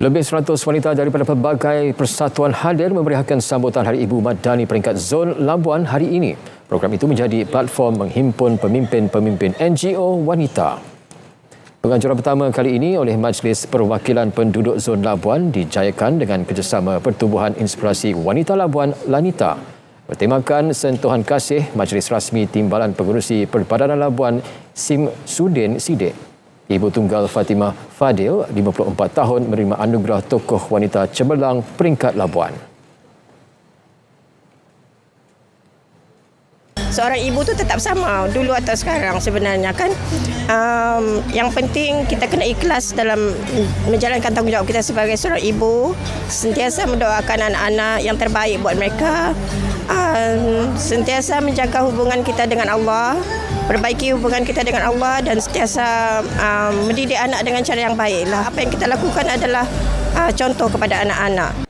Lebih 100 wanita daripada pelbagai persatuan hadir memeriahkan sambutan Hari Ibu Madani peringkat Zon Labuan hari ini. Program itu menjadi platform menghimpun pemimpin-pemimpin NGO wanita. Penganjuran pertama kali ini oleh Majlis Perwakilan Penduduk Zon Labuan dijayakan dengan kerjasama Pertubuhan Inspirasi Wanita Labuan Lanita. Bertemakan sentuhan kasih, Majlis Rasmi Timbalan Pengurusi Perbadanan Labuan Sim Sudin Sidik. Ibu tunggal Fatimah Fadil, 54 tahun, menerima anugerah Tokoh Wanita Cemerlang peringkat Labuan. Seorang ibu tu tetap sama dulu atau sekarang sebenarnya kan. Yang penting kita kena ikhlas dalam menjalankan tanggungjawab kita sebagai seorang ibu. Sentiasa mendoakan anak-anak yang terbaik buat mereka. Sentiasa menjaga hubungan kita dengan Allah, perbaiki hubungan kita dengan Allah dan sentiasa mendidik anak dengan cara yang baiklah. Apa yang kita lakukan adalah contoh kepada anak-anak.